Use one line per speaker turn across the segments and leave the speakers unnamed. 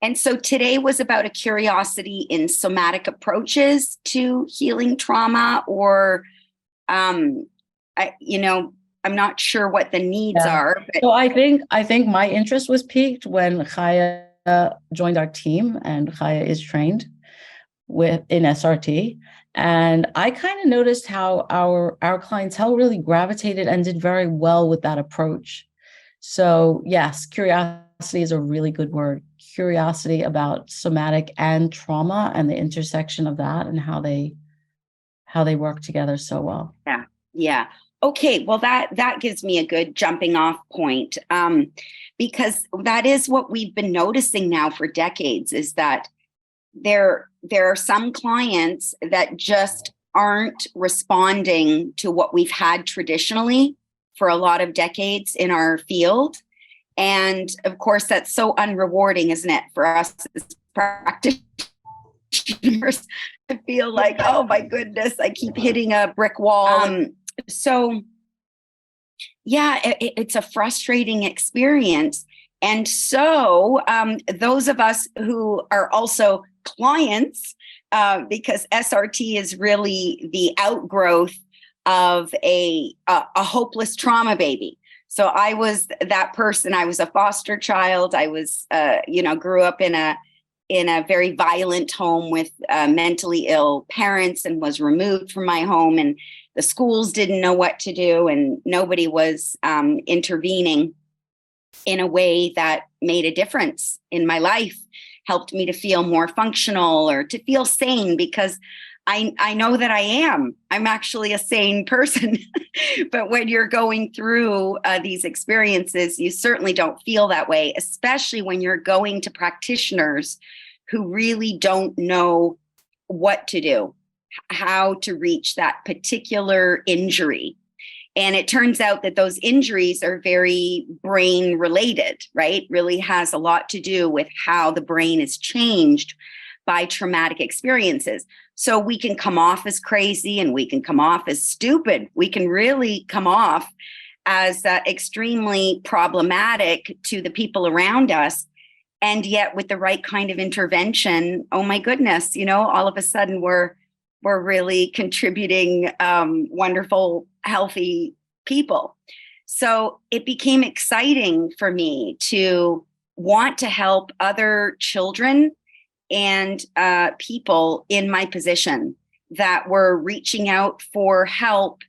And so today was about a curiosity in somatic approaches to healing trauma, or, um, I'm not sure what the needs
Yeah.
are. But
So I think my interest was piqued when Chaya joined our team, and Chaya is trained in SRT. And I kind of noticed how our clientele really gravitated and did very well with that approach. So yes, curiosity is a really good word. Curiosity about somatic and trauma and the intersection of that and how they work together so well.
yeah, yeah. Okay, well that gives me a good jumping off point, because that is what we've been noticing now for decades, is that there are some clients that just aren't responding to what we've had traditionally for a lot of decades in our field. And of course, that's so unrewarding, isn't it, for us as practitioners to feel like, oh my goodness, I keep hitting a brick wall. So yeah, it's a frustrating experience. And so those of us who are also clients, because SRT is really the outgrowth of a hopeless trauma baby. So I was that person. I was a foster child. I was, grew up in a very violent home with mentally ill parents, and was removed from my home. And the schools didn't know what to do, and nobody was intervening in a way that made a difference in my life, helped me to feel more functional or to feel sane, because I know that I'm actually a sane person. But when you're going through these experiences, you certainly don't feel that way, especially when you're going to practitioners who really don't know what to do, how to reach that particular injury. And it turns out that those injuries are very brain related, right? Really has a lot to do with how the brain is changed by traumatic experiences. So we can come off as crazy, and we can come off as stupid. We can really come off as extremely problematic to the people around us. And yet with the right kind of intervention, oh my goodness, all of a sudden we're really contributing wonderful, healthy people. So it became exciting for me to want to help other children and people in my position that were reaching out for help,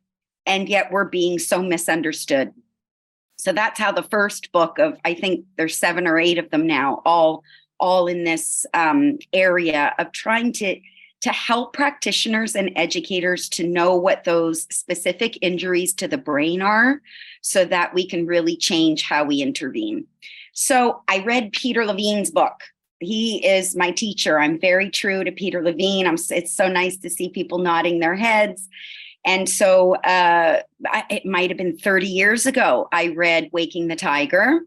and yet were being so misunderstood. So that's how the first book of, I think there's 7 or 8 of them now, all in this area of trying to help practitioners and educators to know what those specific injuries to the brain are, so that we can really change how we intervene. So I read Peter Levine's book. He is my teacher. I'm very true to Peter Levine. It's so nice to see people nodding their heads. And so it might have been 30 years ago, I read Waking the Tiger.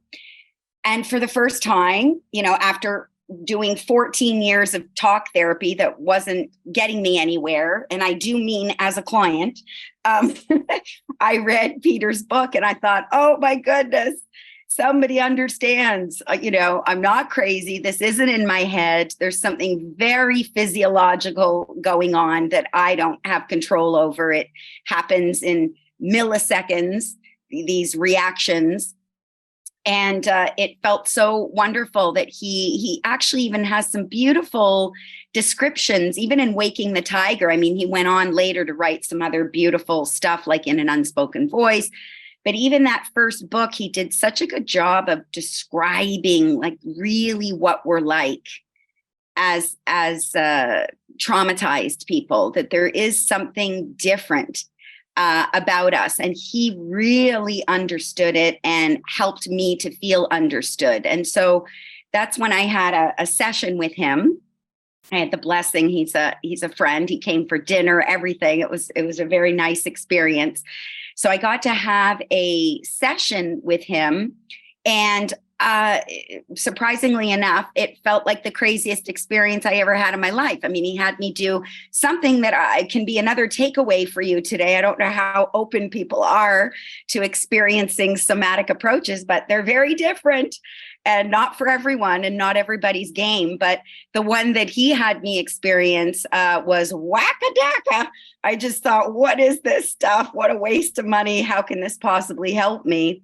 And for the first time, after doing 14 years of talk therapy that wasn't getting me anywhere, and I do mean as a client, I read Peter's book and I thought, oh my goodness, somebody understands. I'm not crazy. This isn't in my head. There's something very physiological going on that I don't have control over. It happens in milliseconds, these reactions. And it felt so wonderful that he actually even has some beautiful descriptions, even in Waking the Tiger. I mean, he went on later to write some other beautiful stuff, like In an Unspoken Voice. But even that first book, he did such a good job of describing, like, really what we're like as traumatized people, that there is something different about us. And he really understood it and helped me to feel understood. And so that's when I had a session with him. I had the blessing. He's a friend. He came for dinner, everything. It was a very nice experience. So I got to have a session with him, and uh, surprisingly enough, it felt like the craziest experience I ever had in my life. I mean, he had me do something that can be another takeaway for you today. I don't know how open people are to experiencing somatic approaches, but they're very different and not for everyone and not everybody's game. But the one that he had me experience was whack-a-dacka. I just thought, what is this stuff? What a waste of money. How can this possibly help me?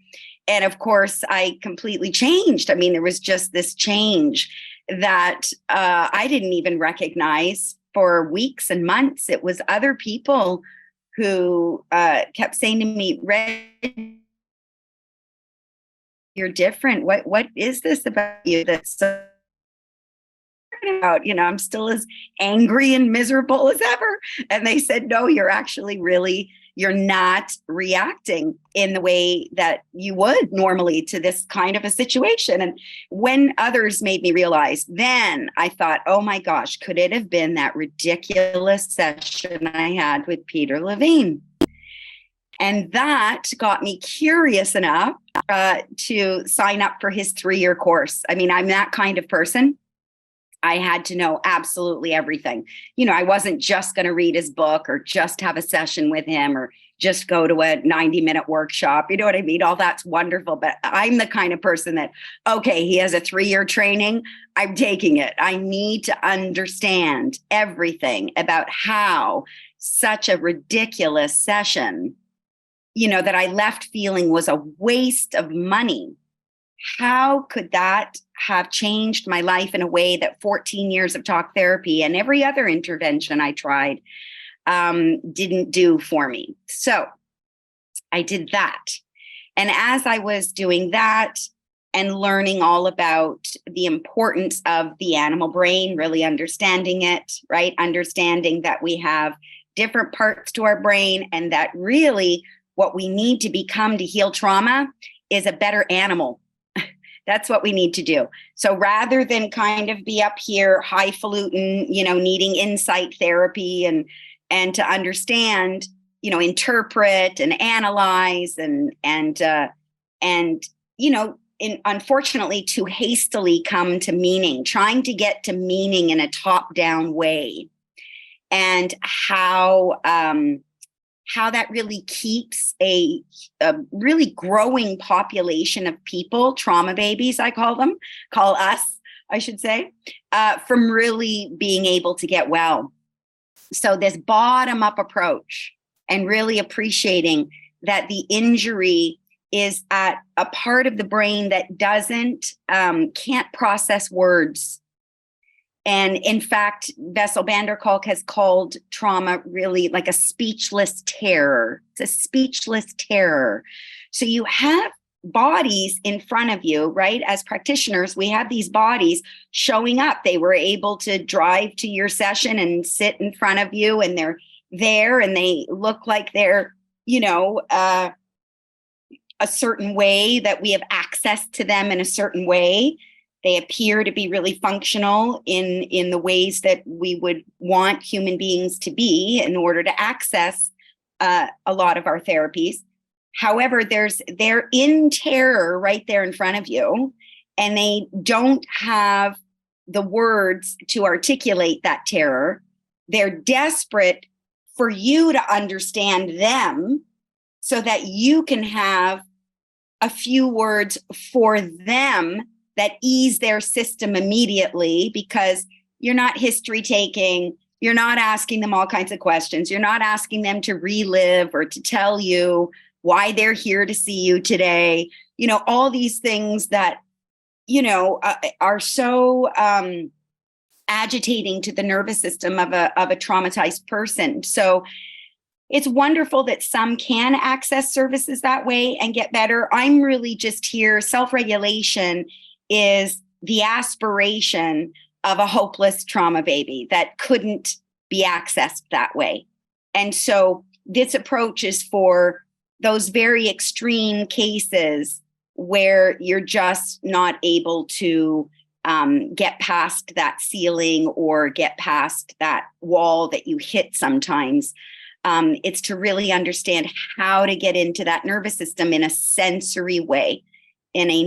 And of course, I completely changed. I mean, there was just this change that I didn't even recognize for weeks and months. It was other people who kept saying to me, Reggie, you're different. What is this about you that's so about? I'm still as angry and miserable as ever. And they said, no, you're not reacting in the way that you would normally to this kind of a situation. And when others made me realize, then I thought, oh my gosh, could it have been that ridiculous session I had with Peter Levine? And that got me curious enough to sign up for his 3-year course. I mean, I'm that kind of person. I had to know absolutely everything. I wasn't just going to read his book or just have a session with him or just go to a 90-minute workshop. You know what I mean? All that's wonderful. But I'm the kind of person that, okay, he has a 3-year training. I'm taking it. I need to understand everything about how such a ridiculous session, that I left feeling was a waste of money. How could that have changed my life in a way that 14 years of talk therapy and every other intervention I tried didn't do for me? So I did that. And as I was doing that and learning all about the importance of the animal brain, really understanding it, right? Understanding that we have different parts to our brain and that really what we need to become to heal trauma is a better animal. That's what we need to do. So rather than kind of be up here highfalutin, needing insight therapy and to understand, interpret and analyze and unfortunately to hastily come to meaning, trying to get to meaning in a top-down way, and how that really keeps a really growing population of people, trauma babies, call us, I should say, from really being able to get well. So this bottom-up approach and really appreciating that the injury is at a part of the brain that can't process words. And in fact, Bessel van der Kolk has called trauma really like a speechless terror. It's a speechless terror. So you have bodies in front of you, right? As practitioners, we have these bodies showing up. They were able to drive to your session and sit in front of you, and they're there and they look like they're, a certain way, that we have access to them in a certain way. They appear to be really functional in the ways that we would want human beings to be in order to access a lot of our therapies. However, they're in terror right there in front of you, and they don't have the words to articulate that terror. They're desperate for you to understand them so that you can have a few words for them that ease their system immediately, because you're not history taking, you're not asking them all kinds of questions, you're not asking them to relive or to tell you why they're here to see you today. All these things that, are so agitating to the nervous system of a traumatized person. So it's wonderful that some can access services that way and get better. I'm really just here. Self-regulation is the aspiration of a hopeless trauma baby that couldn't be accessed that way. And so this approach is for those very extreme cases where you're just not able to get past that ceiling or get past that wall that you hit sometimes. It's to really understand how to get into that nervous system in a sensory way, in a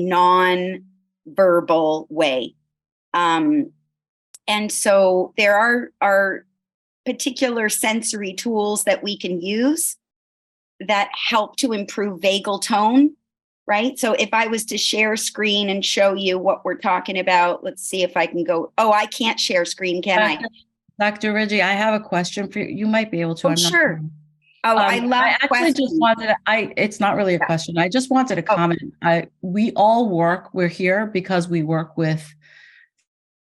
non-verbal way. And so there are particular sensory tools that we can use that help to improve vagal tone, right? So if I was to share screen and show you what we're talking about, let's see if I can go. Oh, I can't share screen, can I?
Dr. Reggie, I have a question for you. You might be able to.
Oh,
I'm not
sure.
sure.
Oh, I love
I actually
questions.
just wanted to, it's not really a question. I just wanted to comment. We all we're here because we work with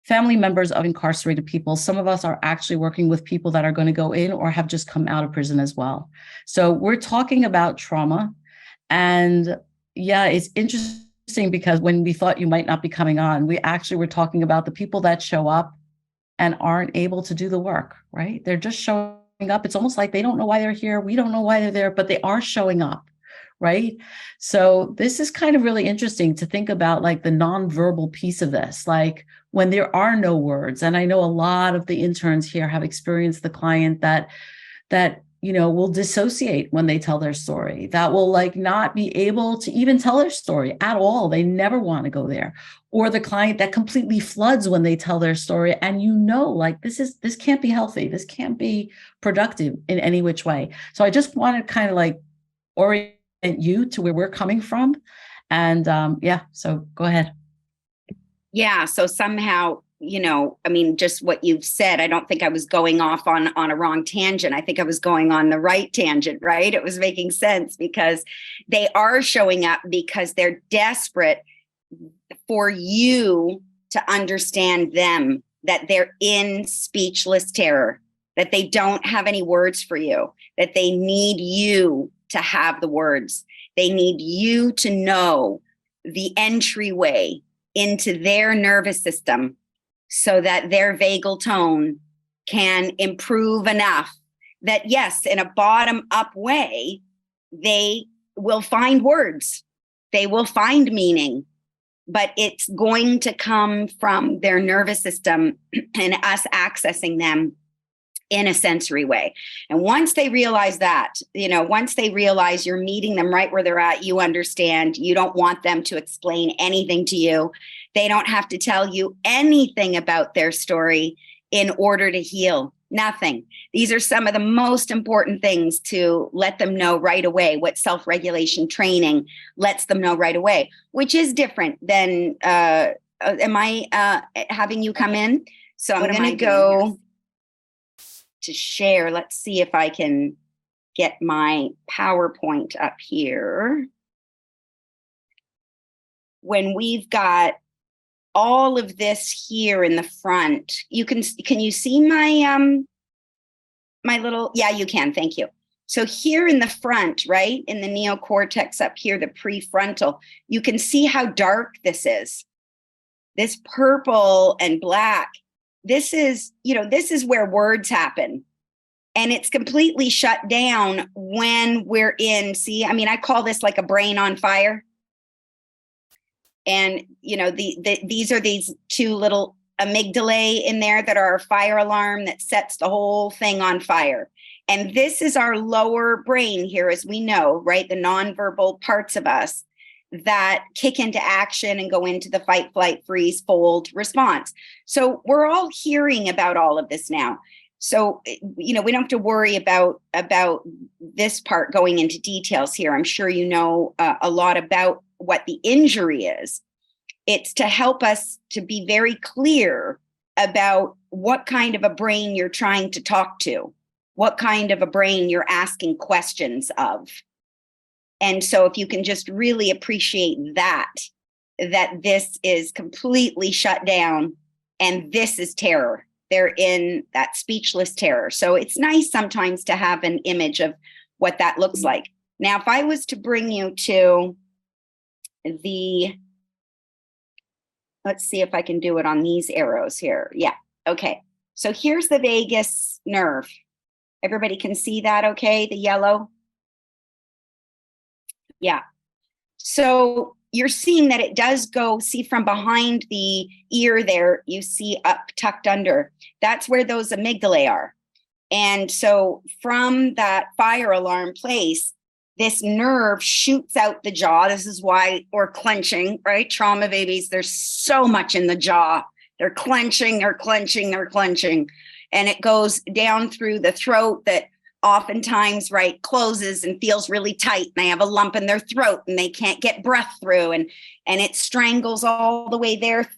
family members of incarcerated people. Some of us are actually working with people that are going to go in or have just come out of prison as well. So we're talking about trauma. And yeah, it's interesting because when we thought you might not be coming on, we actually were talking about the people that show up and aren't able to do the work, right? They're just showing up. It's almost like they don't know why they're here. We don't know why they're there, but they are showing up, right? So this is kind of really interesting to think about, like the nonverbal piece of this, like when there are no words. And I know a lot of the interns here have experienced the client that will dissociate when they tell their story, that will like not be able to even tell their story at all. They never want to go there. Or the client that completely floods when they tell their story. And like this can't be healthy. This can't be productive in any which way. So I just want to kind of like orient you to where we're coming from. And so go ahead.
Yeah. So somehow, just what you've said, I don't think I was going off on a wrong tangent. I think I was going on the right tangent, right? It was making sense because they are showing up because they're desperate for you to understand them, that they're in speechless terror, that they don't have any words for you, that they need you to have the words. They need you to know the entryway into their nervous system so that their vagal tone can improve enough that, yes, in a bottom-up way, they will find words, they will find meaning, but it's going to come from their nervous system and us accessing them in a sensory way. And once they realize that, once they realize you're meeting them right where they're at, you understand, you don't want them to explain anything to you. They don't have to tell you anything about their story in order to heal. Nothing. These are some of the most important things to let them know right away, what self-regulation training lets them know right away, which is different than, am I having you come in? So I'm going to go to share. Let's see if I can get my PowerPoint up here. When we've got all of this here in the front, can you see my my little, yeah, you can, thank you. So here in the front, right, in the neocortex up here, the prefrontal, you can see how dark this is. This purple and black, this is where words happen. And it's completely shut down when we're in, I call this like a brain on fire. And, these are these two little amygdalae in there that are a fire alarm that sets the whole thing on fire. And this is our lower brain here, as we know, right? The nonverbal parts of us that kick into action and go into the fight, flight, freeze, fold response. So we're all hearing about all of this now. So, we don't have to worry about this part going into details here. I'm sure you know a lot about what the injury is. It's to help us to be very clear about what kind of a brain you're trying to talk to, what kind of a brain you're asking questions of. And so if you can just really appreciate that this is completely shut down and this is terror. They're in that speechless terror. So it's nice sometimes to have an image of what that looks like. Now, if I was to bring you to let's see if I can do it on these arrows here. Yeah, okay. So here's the vagus nerve. Everybody can see that, okay? The yellow. Yeah. So you're seeing that it does go, see from behind the ear there, you see up tucked under. That's where those amygdalae are. And so from that fire alarm place, this nerve shoots out the jaw. This is why, or clenching, right? Trauma babies, there's so much in the jaw. They're clenching, they're clenching, they're clenching. And it goes down through the throat that oftentimes, right, closes and feels really tight. And they have a lump in their throat and they can't get breath through. And it strangles all the way there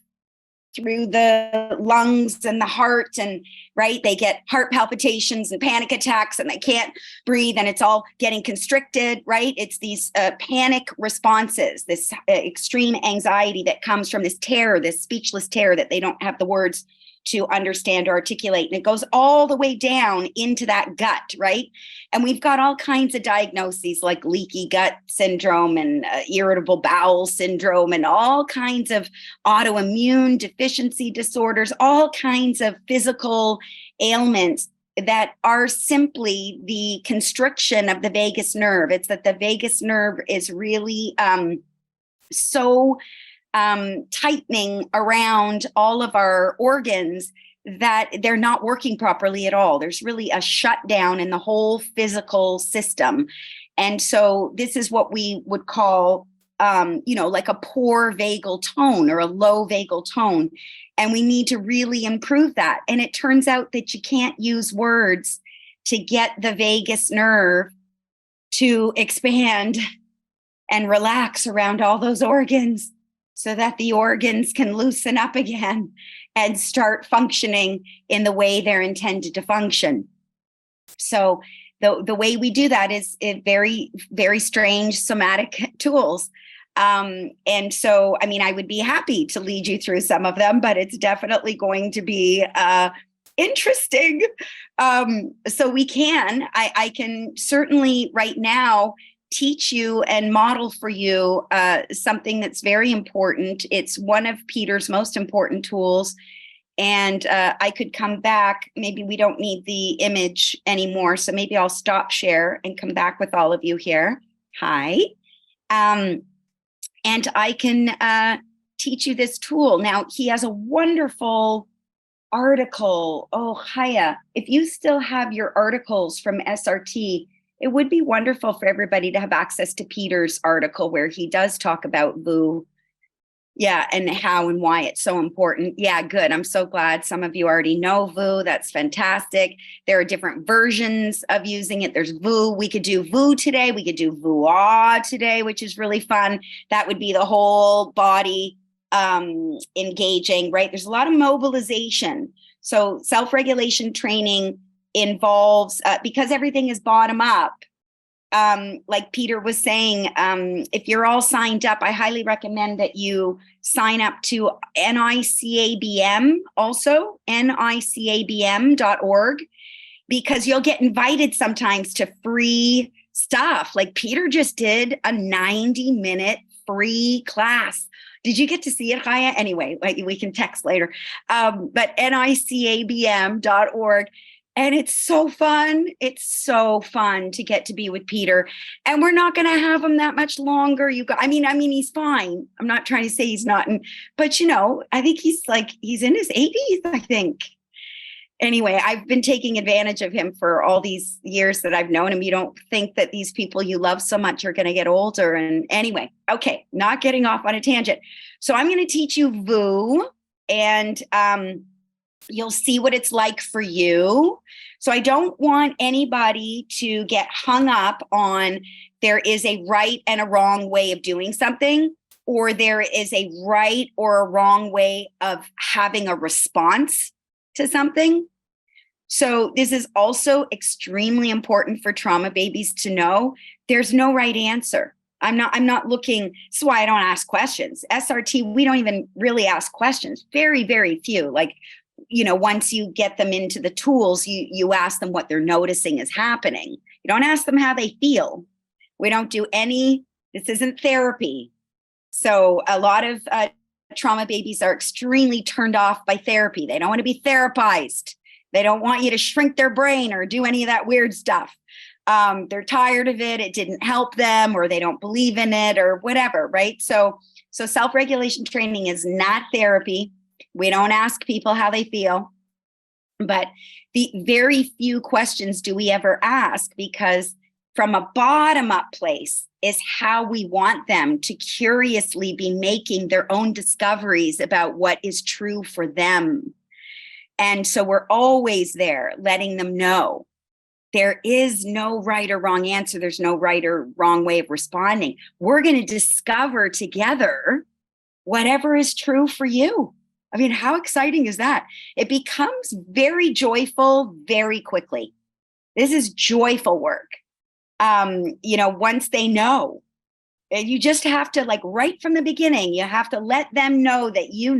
through the lungs and the heart, and right, they get heart palpitations and panic attacks and they can't breathe and it's all getting constricted, right? It's these panic responses, this extreme anxiety that comes from this terror, this speechless terror that they don't have the words to understand or articulate. And it goes all the way down into that gut, right? And we've got all kinds of diagnoses like leaky gut syndrome and irritable bowel syndrome and all kinds of autoimmune deficiency disorders, all kinds of physical ailments that are simply the constriction of the vagus nerve. It's that the vagus nerve is really so tightening around all of our organs that they're not working properly at all. There's really a shutdown in the whole physical system. And so this is what we would call, like a poor vagal tone or a low vagal tone. And we need to really improve that. And it turns out that you can't use words to get the vagus nerve to expand and relax around all those organs, so that the organs can loosen up again and start functioning in the way they're intended to function. So the way we do that is very, very strange somatic tools. And so, I would be happy to lead you through some of them, but it's definitely going to be interesting. So I can certainly right now teach you and model for you something that's very important. It's one of Peter's most important tools. And I could come back. Maybe we don't need the image anymore. So maybe I'll stop share and come back with all of you here. Hi. And I can teach you this tool. Now, he has a wonderful article. Oh, Chaya, if you still have your articles from SRT, it would be wonderful for everybody to have access to Peter's article where he does talk about VU. Yeah, and how and why it's so important. Yeah, good. I'm so glad some of you already know VU. That's fantastic. There are different versions of using it. There's VU. We could do VU today. We could do VUA today, which is really fun. That would be the whole body engaging, right? There's a lot of mobilization. So self-regulation training involves, because everything is bottom up, like Peter was saying, if you're all signed up, I highly recommend that you sign up to NICABM, also NICABM.org, because you'll get invited sometimes to free stuff. Like Peter just did a 90-minute free class. Did you get to see it, Chaya? Anyway, like we can text later. But NICABM.org. And it's so fun. It's so fun to get to be with Peter. And we're not going to have him that much longer. I mean, he's fine. I'm not trying to say he's not. But, I think he's in his 80s, I think. Anyway, I've been taking advantage of him for all these years that I've known him. You don't think that these people you love so much are going to get older. And anyway, okay, not getting off on a tangent. So I'm going to teach you VU, and you'll see what it's like for you. So I don't want anybody to get hung up on there is a right and a wrong way of doing something, or there is a right or a wrong way of having a response to something. So this is also extremely important for trauma babies to know. There's no right answer. I'm not looking, that's why I don't ask questions. SRT, we don't even really ask questions. Very, very few. Like, once you get them into the tools, you ask them what they're noticing is happening. You don't ask them how they feel. We don't do this isn't therapy. So a lot of trauma babies are extremely turned off by therapy. They don't want to be therapized. They don't want you to shrink their brain or do any of that weird stuff. They're tired of it. It didn't help them, or they don't believe in it, or whatever, right? So self-regulation training is not therapy. We don't ask people how they feel, but the very few questions do we ever ask, because from a bottom up place is how we want them to curiously be making their own discoveries about what is true for them. And so we're always there letting them know there is no right or wrong answer. There's no right or wrong way of responding. We're going to discover together whatever is true for you. I mean, how exciting is that? It becomes very joyful very quickly. This is joyful work. Once they know, you just have to, like, right from the beginning, you have to let them know that you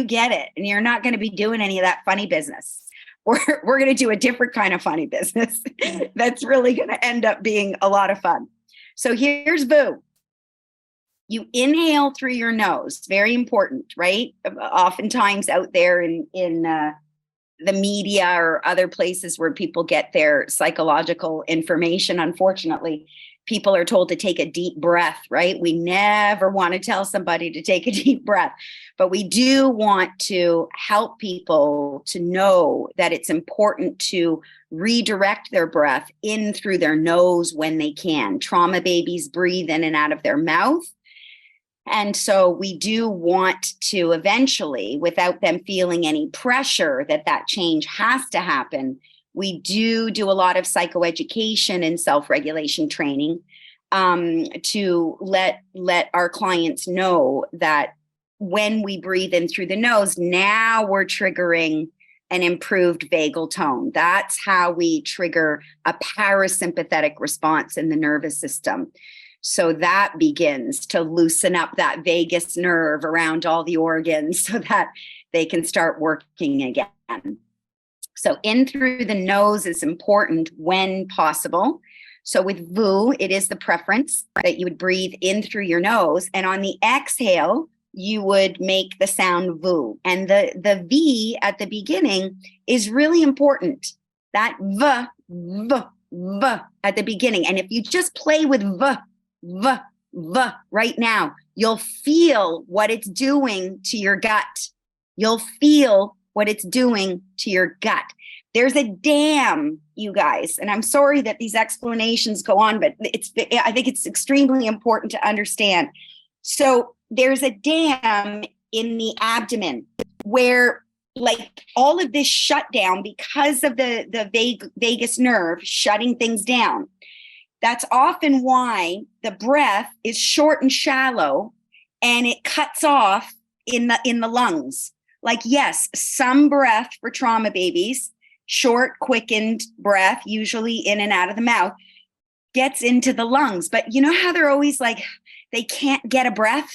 get it, and you're not going to be doing any of that funny business. We're going to do a different kind of funny business that's really going to end up being a lot of fun. So here's VU. You inhale through your nose. Very important, right? Oftentimes out there in the media or other places where people get their psychological information, unfortunately, people are told to take a deep breath, right? We never want to tell somebody to take a deep breath, but we do want to help people to know that it's important to redirect their breath in through their nose when they can. Trauma babies breathe in and out of their mouth. And so we do want to eventually, without them feeling any pressure that change has to happen, we do a lot of psychoeducation and self-regulation training to let our clients know that when we breathe in through the nose, now we're triggering an improved vagal tone. That's how we trigger a parasympathetic response in the nervous system. So that begins to loosen up that vagus nerve around all the organs so that they can start working again. So in through the nose is important when possible. So with VU, it is the preference that you would breathe in through your nose. And on the exhale, you would make the sound VU. And the V at the beginning is really important. That V at the beginning. And if you just play with V right now, you'll feel what it's doing to your gut. You'll feel what it's doing to your gut. There's a dam, you guys, and I'm sorry that these explanations go on, but I think it's extremely important to understand. So there's a dam in the abdomen where, like, all of this shut down because of the vagus nerve shutting things down. That's often why the breath is short and shallow, and it cuts off in the lungs. Like, yes, some breath for trauma babies, short, quickened breath, usually in and out of the mouth, gets into the lungs. But you know how they're always like, they can't get a breath?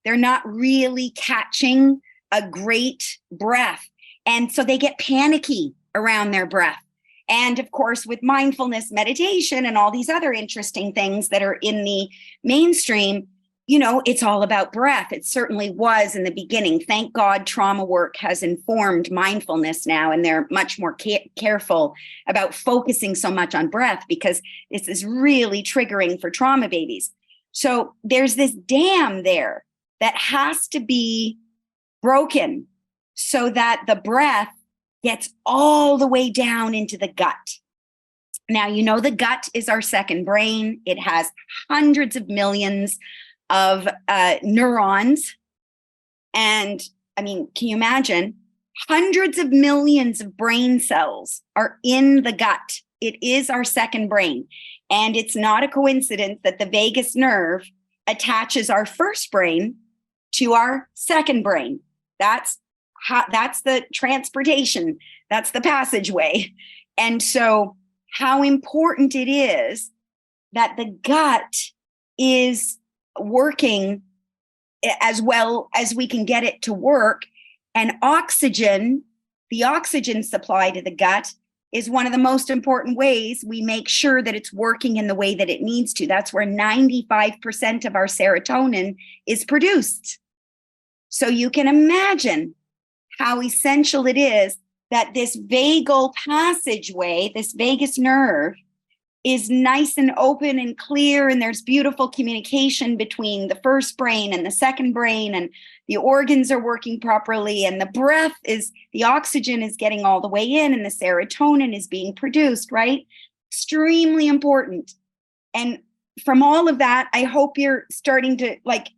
They're not really catching a great breath. And so they get panicky around their breath. And of course, with mindfulness meditation and all these other interesting things that are in the mainstream, it's all about breath. It certainly was in the beginning. Thank God trauma work has informed mindfulness now, and they're much more careful about focusing so much on breath because this is really triggering for trauma babies. So there's this dam there that has to be broken so that the breath gets all the way down into the gut. Now, the gut is our second brain. It has hundreds of millions of neurons. And I mean, can you imagine? Hundreds of millions of brain cells are in the gut. It is our second brain. And it's not a coincidence that the vagus nerve attaches our first brain to our second brain. That's the transportation. That's the passageway. And so how important it is that the gut is working as well as we can get it to work. And the oxygen supply to the gut is one of the most important ways we make sure that it's working in the way that it needs to. That's where 95% of our serotonin is produced. So you can imagine how essential it is that this vagal passageway, this vagus nerve, is nice and open and clear, and there's beautiful communication between the first brain and the second brain, and the organs are working properly, and the oxygen is getting all the way in, and the serotonin is being produced, right? Extremely important And from all of that, I hope you're starting to like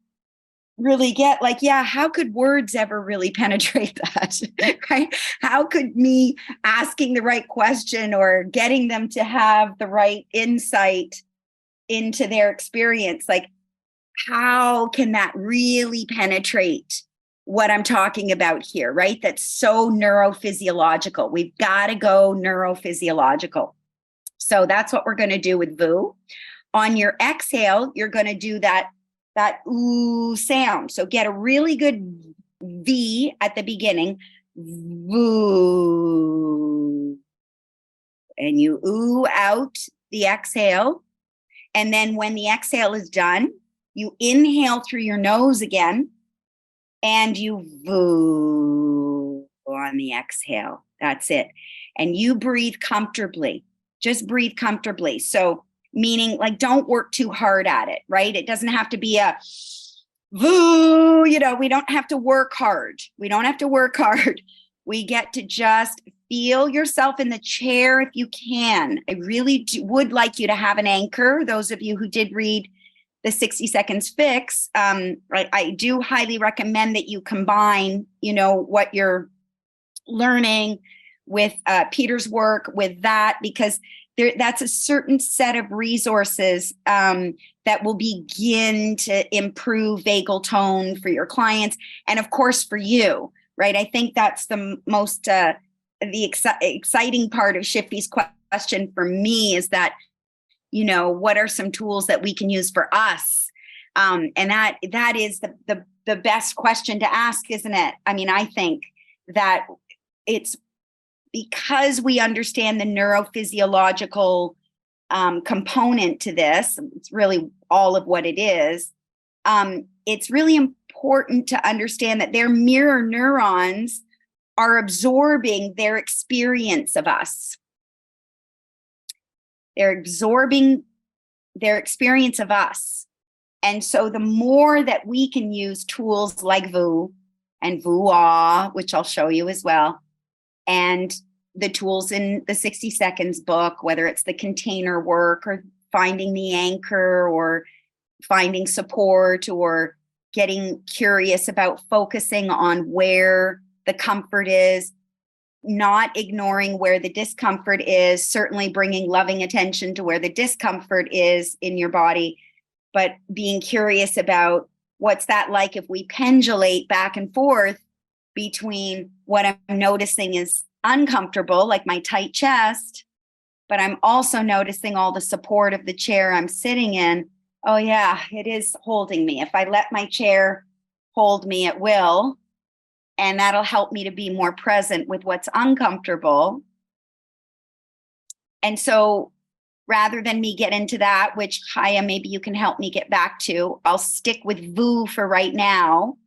really get like, yeah, how could words ever really penetrate that, right? How could me asking the right question or getting them to have the right insight into their experience, like how can that really penetrate what I'm talking about here, right? That's so neurophysiological. We've got to go neurophysiological. So that's what we're going to do with VU. On your exhale, you're going to do that ooh sound. So get a really good V at the beginning. Voo. And you ooh out the exhale. And then when the exhale is done, you inhale through your nose again and you voo on the exhale. That's it. And you breathe comfortably. Just breathe comfortably. So meaning like don't work too hard at it, right? It doesn't have to be a voo, we don't have to work hard. We don't have to work hard. We get to just feel yourself in the chair if you can. I really would like you to have an anchor. Those of you who did read the 60 Seconds Fix, I do highly recommend that you combine, what you're learning with Peter's work with that, because that's a certain set of resources that will begin to improve vagal tone for your clients and of course for you, right? I think that's the most exciting part of Shifty's question for me is that, what are some tools that we can use for us? And that is the best question to ask, isn't it? I mean, I think that it's because we understand the neurophysiological component to this, it's really all of what it is. It's really important to understand that their mirror neurons are absorbing their experience of us. They're absorbing their experience of us. And so the more that we can use tools like VU and VUA, which I'll show you as well, and the tools in the 60 Seconds book, whether it's the container work or finding the anchor or finding support or getting curious about focusing on where the comfort is, not ignoring where the discomfort is, certainly bringing loving attention to where the discomfort is in your body, but being curious about what's that like if we pendulate back and forth between what I'm noticing is uncomfortable, like my tight chest, but I'm also noticing all the support of the chair I'm sitting in. Oh yeah, it is holding me. If I let my chair hold me, it will. And that'll help me to be more present with what's uncomfortable. And so rather than me get into that, which Chaya, maybe you can help me get back to, I'll stick with VU for right now.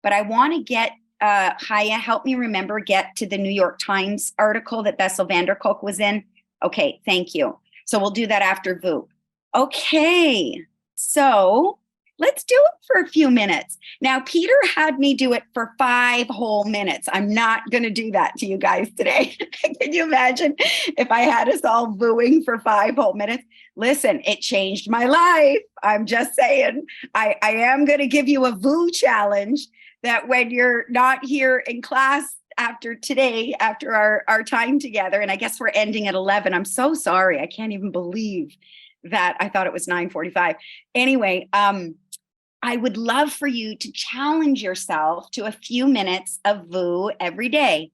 But I want to get Chaya, help me remember, get to the New York Times article that Bessel van der Kolk was in. Okay, thank you. So we'll do that after VU. Okay, so let's do it for a few minutes. Now, Peter had me do it for 5 whole minutes. I'm not going to do that to you guys today. Can you imagine if I had us all VUing for 5 whole minutes? Listen, it changed my life. I'm just saying, I am going to give you a VU challenge that when you're not here in class after today, after our time together, and I guess we're ending at 11. I'm so sorry. I can't even believe that. I thought it was 9:45. Anyway, I would love for you to challenge yourself to a few minutes of VU every day.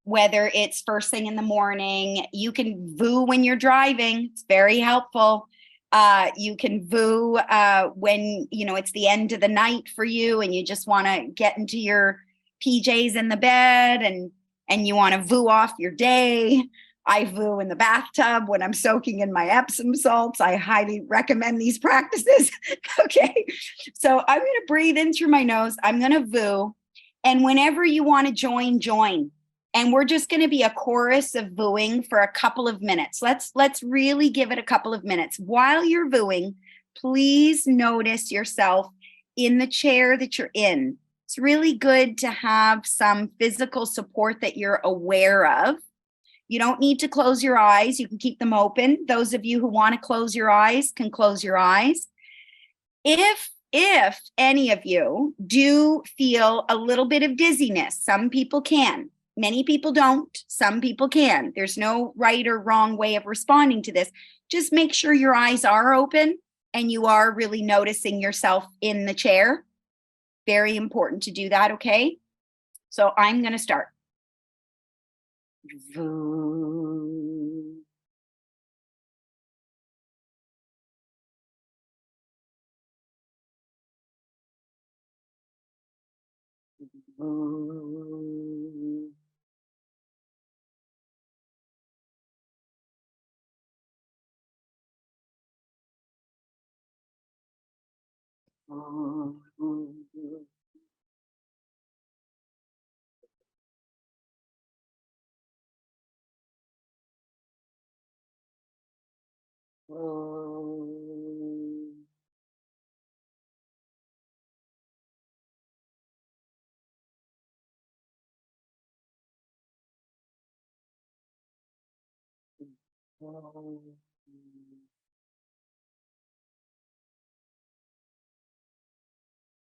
Whether it's first thing in the morning, you can VU when you're driving. It's very helpful. You can VU when, it's the end of the night for you and you just want to get into your PJs in the bed and you want to VU off your day. I VU in the bathtub when I'm soaking in my Epsom salts. I highly recommend these practices. Okay, so I'm going to breathe in through my nose. I'm going to VU. And whenever you want to join. And we're just going to be a chorus of VUing for a couple of minutes. Let's really give it a couple of minutes. While you're VUing, please notice yourself in the chair that you're in. It's really good to have some physical support that you're aware of. You don't need to close your eyes. You can keep them open. Those of you who want to close your eyes can close your eyes. If any of you do feel a little bit of dizziness, some people can. Many people don't. Some people can. There's no right or wrong way of responding to this. Just make sure your eyes are open and you are really noticing yourself in the chair. Very important to do that, okay? So I'm going to start.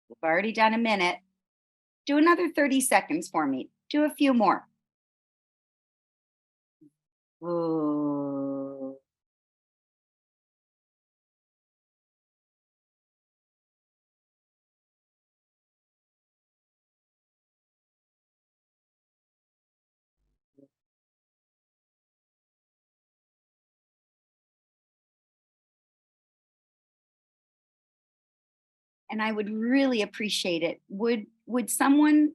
We've already done a minute. Do another 30 seconds for me. Do a few more. And I would really appreciate it. Would someone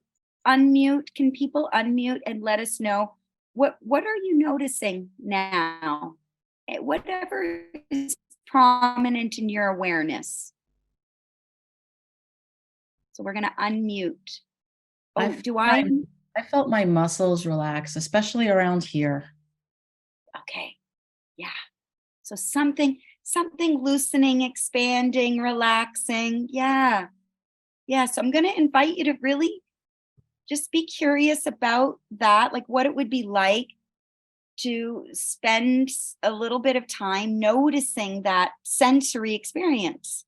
unmute? Can people unmute and let us know what are you noticing now? Whatever is prominent in your awareness. So we're going to unmute. Oh,
I felt my muscles relax, especially around here.
Okay. Yeah. So something loosening, expanding, relaxing. Yeah. Yeah. So I'm going to invite you to really just be curious about that, like what it would be like to spend a little bit of time noticing that sensory experience.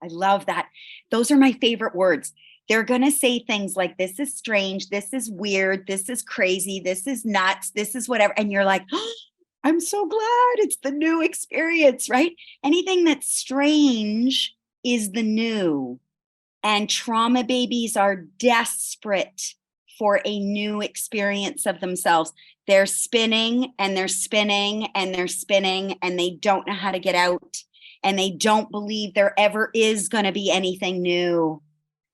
I love that. Those are my favorite words. They're going to say things like, this is strange, this is weird, this is crazy, this is nuts, this is whatever. And you're like, oh, I'm so glad it's the new experience, right? Anything that's strange is the new. And trauma babies are desperate for a new experience of themselves. They're spinning and they're spinning and they're spinning and they don't know how to get out. And they don't believe there ever is going to be anything new.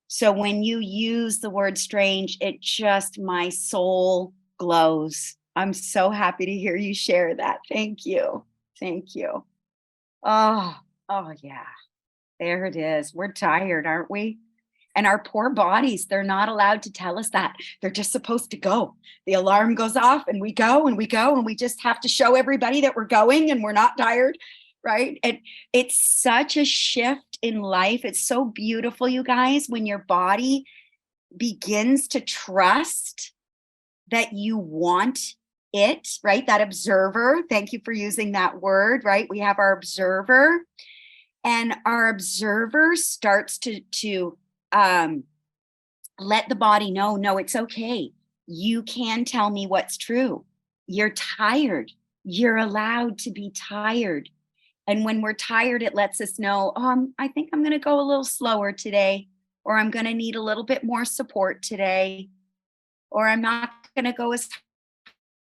So when you use the word strange, it just, my soul glows. I'm so happy to hear you share that. Thank you. Thank you. Oh yeah. There it is. We're tired, aren't we? And our poor bodies, they're not allowed to tell us that. They're just supposed to go. The alarm goes off and we go and we go and we just have to show everybody that we're going and we're not tired, right? And it's such a shift in life. It's so beautiful, you guys, when your body begins to trust that you want it, right? That observer. Thank you for using that word, right? We have our observer, and our observer starts to let the body know, no, it's okay. You can tell me what's true. You're tired. You're allowed to be tired. And when we're tired, it lets us know, I think I'm going to go a little slower today, or I'm going to need a little bit more support today, or I'm not going to go as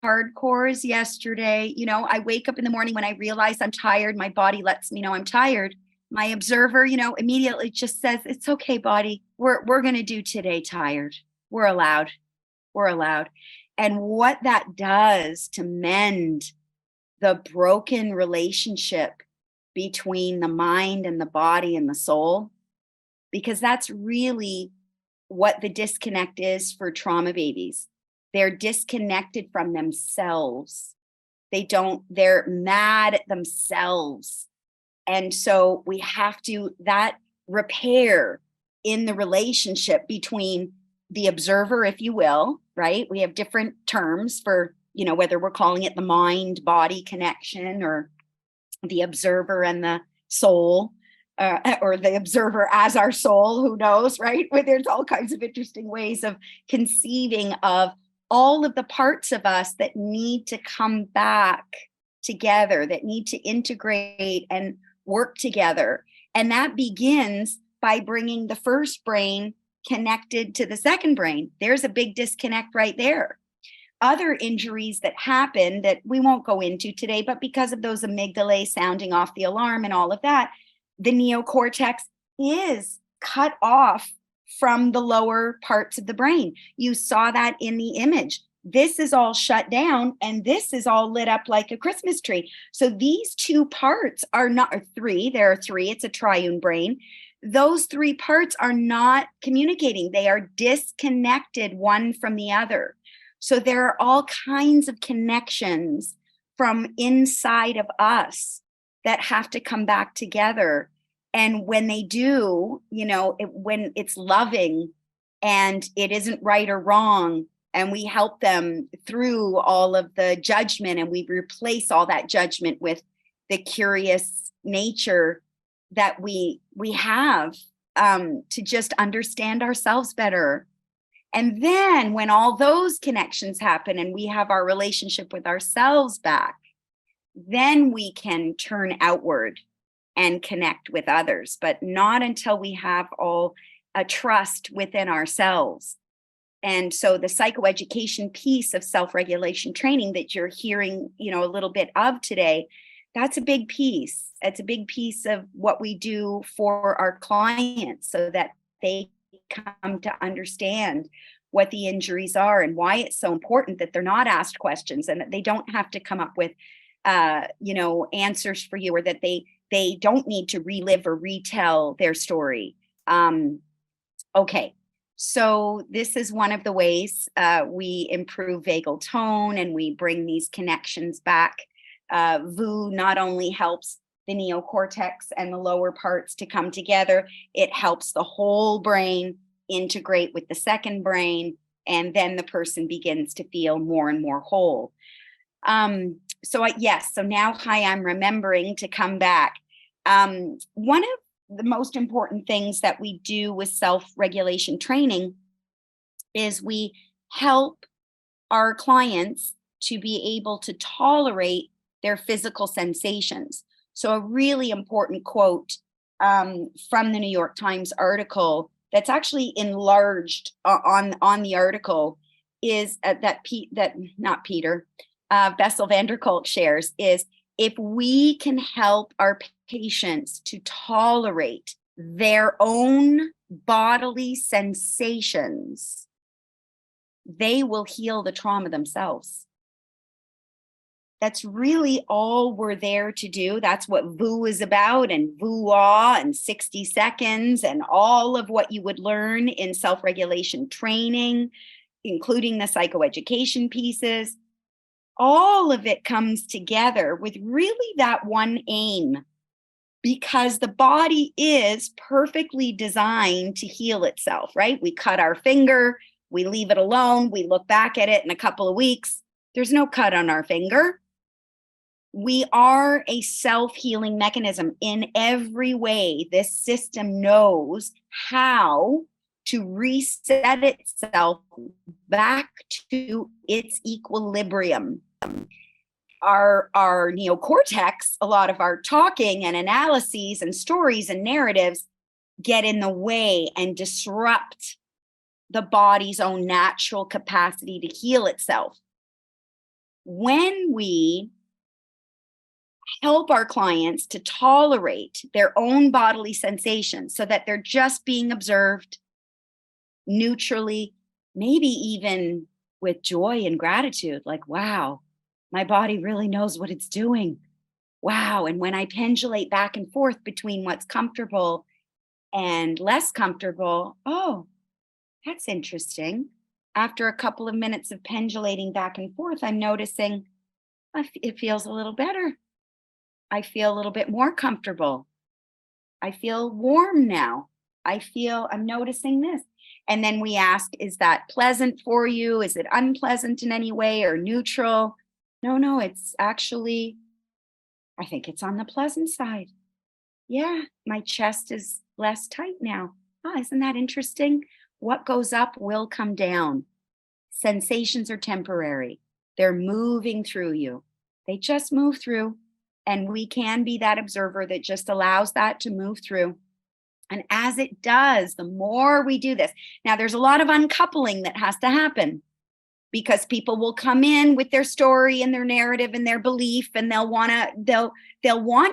hardcore as yesterday. You know, I wake up in the morning when I realize I'm tired. My body lets me know I'm tired. My observer, immediately just says, it's okay, body. We're going to do today tired. We're allowed. We're allowed. And what that does to mend the broken relationship between the mind and the body and the soul, because that's really what the disconnect is for trauma babies. They're disconnected from themselves. They're mad at themselves. And so we have to, that repair in the relationship between the observer, if you will, right? We have different terms for, whether we're calling it the mind body connection, or the observer and the soul, or the observer as our soul, who knows, right? Where there's all kinds of interesting ways of conceiving of all of the parts of us that need to come back together, that need to integrate and work together. And that begins by bringing the first brain connected to the second brain. There's a big disconnect right there. Other injuries that happen that we won't go into today, but because of those amygdalae sounding off the alarm and all of that, the neocortex is cut off from the lower parts of the brain. You saw that in the image. This is all shut down and this is all lit up like a Christmas tree. So these two parts are not, or three, there are three, it's a triune brain. Those three parts are not communicating. They are disconnected one from the other. So there are all kinds of connections from inside of us that have to come back together. And when they do, when it's loving and it isn't right or wrong, and we help them through all of the judgment, and we replace all that judgment with the curious nature that we have, to just understand ourselves better. And then when all those connections happen and we have our relationship with ourselves back, then we can turn outward and connect with others, but not until we have all a trust within ourselves. And so the psychoeducation piece of self-regulation training that you're hearing, a little bit of today, that's a big piece. It's a big piece of what we do for our clients so that they come to understand what the injuries are and why it's so important that they're not asked questions and that they don't have to come up with, answers for you, or that they don't need to relive or retell their story. Okay. So this is one of the ways we improve vagal tone and we bring these connections back. VU not only helps the neocortex and the lower parts to come together, it helps the whole brain integrate with the second brain, and then the person begins to feel more and more whole. So now, I'm remembering to come back. One of the most important things that we do with self-regulation training is we help our clients to be able to tolerate their physical sensations. So a really important quote from the New York Times article that's actually enlarged on the article is Bessel van der Kolk shares is, if we can help our patients to tolerate their own bodily sensations, they will heal the trauma themselves. That's really all we're there to do. That's what VU is about, and VU-AH and 60 seconds and all of what you would learn in self-regulation training, including the psychoeducation pieces. All of it comes together with really that one aim, because the body is perfectly designed to heal itself, right? We cut our finger, we leave it alone, we look back at it in a couple of weeks, there's no cut on our finger. We are a self-healing mechanism in every way. This system knows how to reset itself back to its equilibrium. Our neocortex, a lot of our talking and analyses and stories and narratives get in the way and disrupt the body's own natural capacity to heal itself. When we help our clients to tolerate their own bodily sensations so that they're just being observed neutrally, maybe even with joy and gratitude, like, wow, my body really knows what it's doing. Wow. And when I pendulate back and forth between what's comfortable and less comfortable, oh, that's interesting. After a couple of minutes of pendulating back and forth, I'm noticing it feels a little better. I feel a little bit more comfortable. I feel warm now. I'm noticing this. And then we ask, is that pleasant for you? Is it unpleasant in any way or neutral? No, it's actually, I think it's on the pleasant side. Yeah, my chest is less tight now. Oh, isn't that interesting? What goes up will come down. Sensations are temporary. They're moving through you. They just move through. And we can be that observer that just allows that to move through. And as it does, the more we do this, now there's a lot of uncoupling that has to happen, because people will come in with their story and their narrative and their belief, and they'll want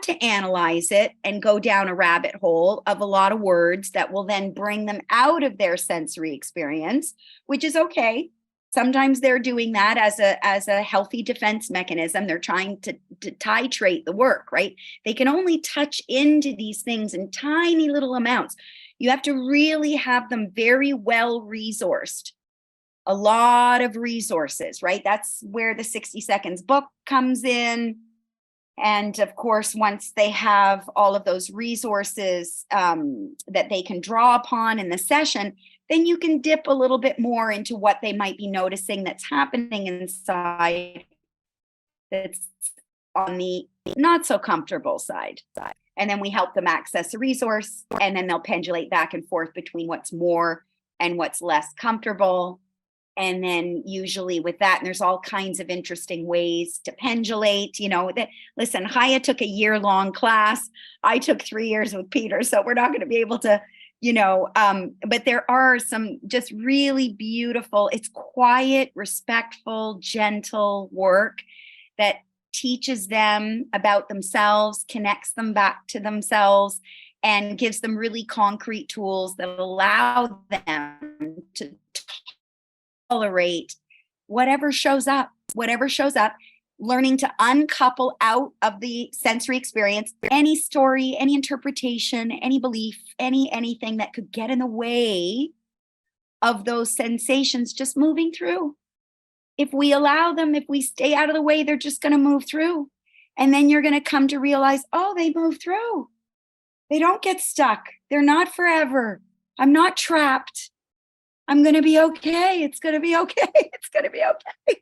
to analyze it and go down a rabbit hole of a lot of words that will then bring them out of their sensory experience, which is okay. Sometimes they're doing that as a healthy defense mechanism. They're trying to titrate the work, right? They can only touch into these things in tiny little amounts. You have to really have them very well resourced. A lot of resources, right? That's where the 60 Seconds book comes in. And of course, once they have all of those resources that they can draw upon in the session, then you can dip a little bit more into what they might be noticing that's happening inside that's on the not so comfortable side. And then we help them access a resource, and then they'll pendulate back and forth between what's more and what's less comfortable. And then usually with that, and there's all kinds of interesting ways to pendulate, listen, Chaya took a year-long class. I took 3 years with Peter, so we're not going to be able to, but there are some just really beautiful, it's quiet, respectful, gentle work that teaches them about themselves, connects them back to themselves, and gives them really concrete tools that allow them to tolerate whatever shows up, learning to uncouple out of the sensory experience any story, any interpretation, any belief, anything that could get in the way of those sensations just moving through. If we allow them, if we stay out of the way, they're just going to move through. And then you're going to come to realize, oh, they move through. They don't get stuck. They're not forever. I'm not trapped. I'm going to be okay. It's going to be okay. It's going to be okay.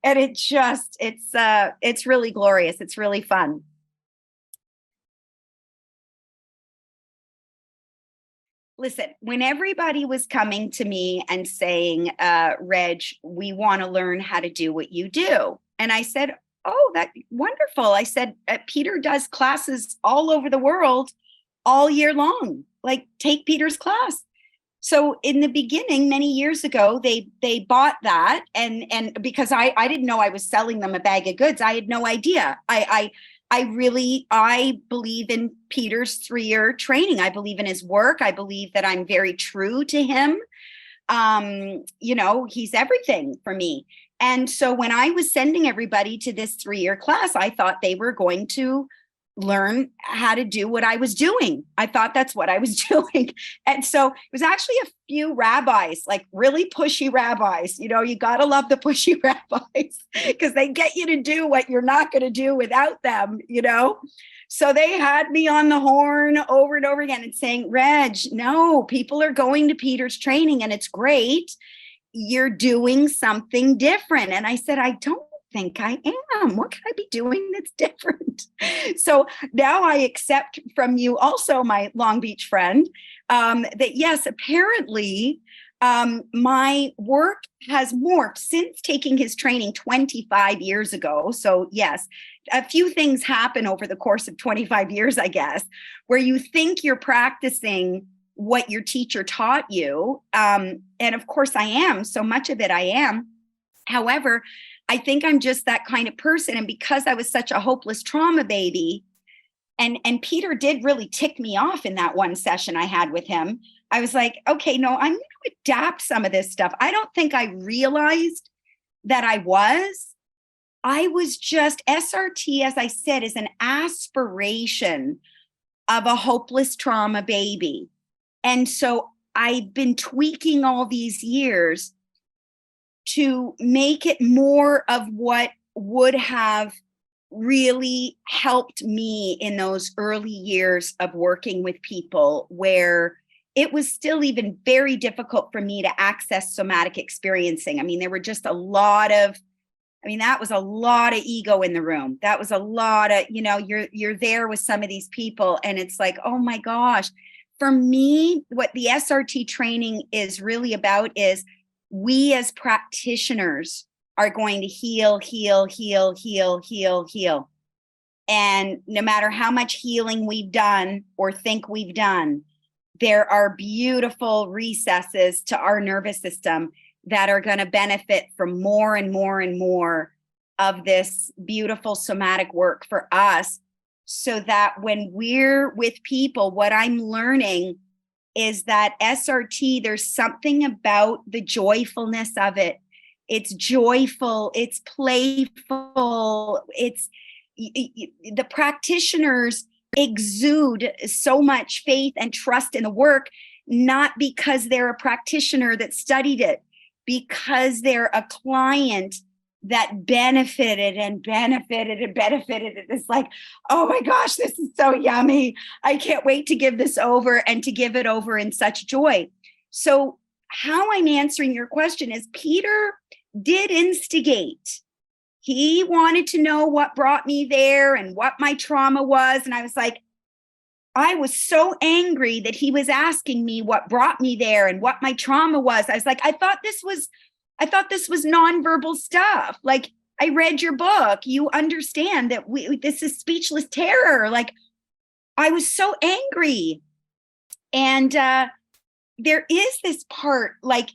And it's really glorious. It's really fun. Listen, when everybody was coming to me and saying, Reg, we want to learn how to do what you do. And I said, oh, that's wonderful. I said, Peter does classes all over the world all year long. Like, take Peter's class. So in the beginning, many years ago, they bought that, and because I didn't know I was selling them a bag of goods, I had no idea. I believe in Peter's 3-year training. I believe in his work. I believe that I'm very true to him. He's everything for me. And so when I was sending everybody to this 3-year class, I thought they were going to learn how to do what I was doing. I thought that's what I was doing. And so it was actually a few rabbis, like really pushy rabbis. You got to love the pushy rabbis because they get you to do what you're not going to do without them, So they had me on the horn over and over again and saying, Reg, no, people are going to Peter's training and it's great. You're doing something different. And I said, I don't think I am. What can I be doing that's different? So now I accept from you also, my Long Beach friend, that yes, apparently my work has morphed since taking his training 25 years ago. So yes, a few things happen over the course of 25 years, I guess, where you think you're practicing what your teacher taught you. And of course I am. So much of it I am. However, I think I'm just that kind of person. And because I was such a hopeless trauma baby, and Peter did really tick me off in that one session I had with him, I was like, okay, no, I'm going to adapt some of this stuff. I don't think I realized that I was just SRT, as I said, is an aspiration of a hopeless trauma baby. And so I've been tweaking all these years to make it more of what would have really helped me in those early years of working with people, where it was still even very difficult for me to access somatic experiencing. I mean, there were just a lot of, that was a lot of ego in the room. That was a lot of, you're there with some of these people and it's like, oh my gosh. For me, what the SRT training is really about is we as practitioners are going to heal. And no matter how much healing we've done or think we've done, there are beautiful recesses to our nervous system that are going to benefit from more and more and more of this beautiful somatic work for us. So that when we're with people, what I'm learning is that SRT, there's something about the joyfulness of it. It's joyful, it's playful, it's the practitioners exude so much faith and trust in the work, not because they're a practitioner that studied it, because they're a client that benefited. It's like, oh my gosh, this is so yummy. I can't wait to give this over and to give it over in such joy. So how I'm answering your question is Peter did instigate. He wanted to know what brought me there and what my trauma was. And I was like, I was so angry that he was asking me what brought me there and what my trauma was. I was like, I thought this was nonverbal stuff. Like, I read your book. You understand that this is speechless terror. Like, I was so angry. And there is this part like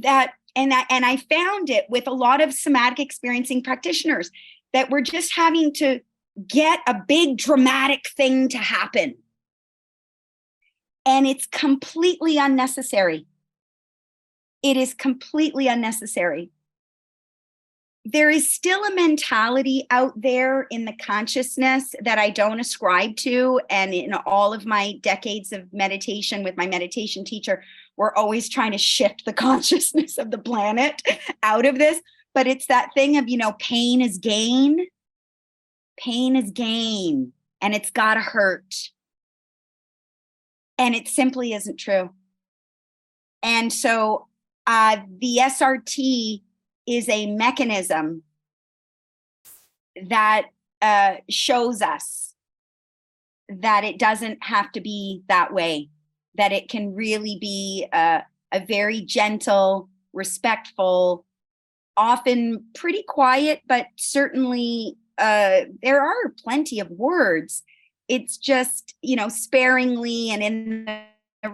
that. And I found it with a lot of somatic experiencing practitioners that we're just having to get a big dramatic thing to happen. And it's completely unnecessary. It is completely unnecessary. There is still a mentality out there in the consciousness that I don't ascribe to. And in all of my decades of meditation with my meditation teacher, we're always trying to shift the consciousness of the planet out of this. But it's that thing of, pain is gain. Pain is gain. And it's got to hurt. And it simply isn't true. And so the SRT is a mechanism that shows us that it doesn't have to be that way, that it can really be a very gentle, respectful, often pretty quiet, but certainly there are plenty of words. It's just, sparingly and in the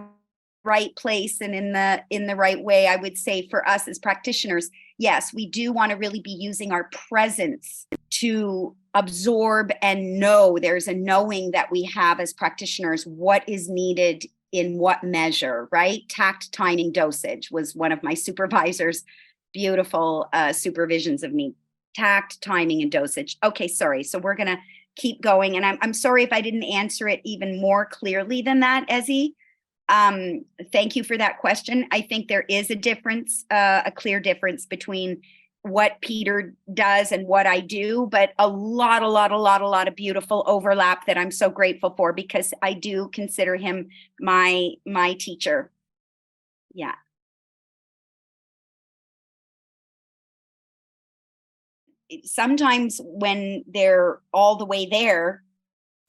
right place and in the right way. I would say for us as practitioners, yes, we do want to really be using our presence to absorb and know. There's a knowing that we have as practitioners, what is needed in what measure, right? Tact, timing, dosage was one of my supervisors' beautiful supervisions of me. Tact, timing, and dosage. Okay, sorry. So we're going to keep going. And I'm sorry if I didn't answer it even more clearly than that, Ezzy. Thank you for that question. I think there is a difference, a clear difference between what Peter does and what I do, but a lot of beautiful overlap that I'm so grateful for because I do consider him my teacher. Yeah. Sometimes when they're all the way there,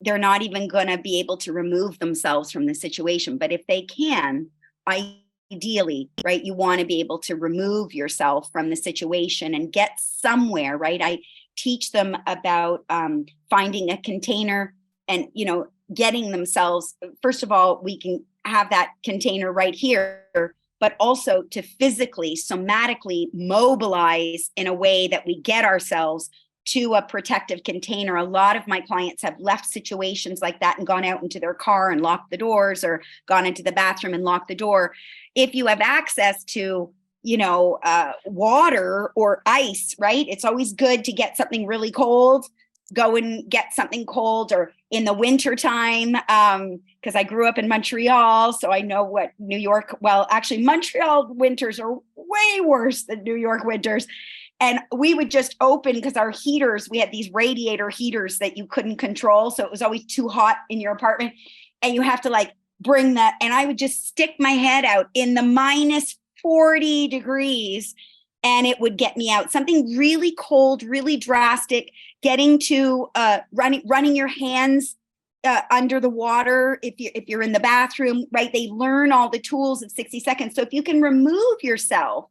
they're not even going to be able to remove themselves from the situation. But if they can, ideally, right, you want to be able to remove yourself from the situation and get somewhere, right? I teach them about finding a container and, getting themselves. First of all, we can have that container right here, but also to physically, somatically mobilize in a way that we get ourselves to a protective container. A lot of my clients have left situations like that and gone out into their car and locked the doors or gone into the bathroom and locked the door. If you have access to, water or ice, right? It's always good to get something really cold, go and get something cold, or in the winter time, because I grew up in Montreal, so I know what New York, well, actually Montreal winters are way worse than New York winters. And we would just open because our heaters, we had these radiator heaters that you couldn't control. So it was always too hot in your apartment. And you have to bring that, and I would just stick my head out in the minus 40 degrees, and it would get me out. Something really cold, really drastic, getting to running your hands under the water if you're in the bathroom, right? They learn all the tools of 60 seconds. So if you can remove yourself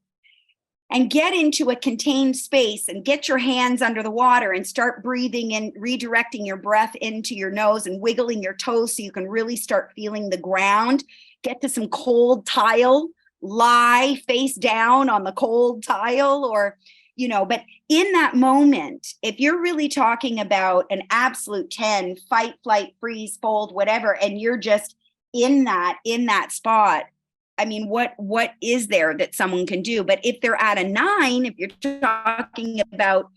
and get into a contained space and get your hands under the water and start breathing and redirecting your breath into your nose and wiggling your toes so you can really start feeling the ground, get to some cold tile, lie face down on the cold tile, or, but in that moment, if you're really talking about an absolute 10, fight, flight, freeze, fold, whatever, and you're just in that spot, I mean, what is there that someone can do? But if they're at a 9, if you're talking about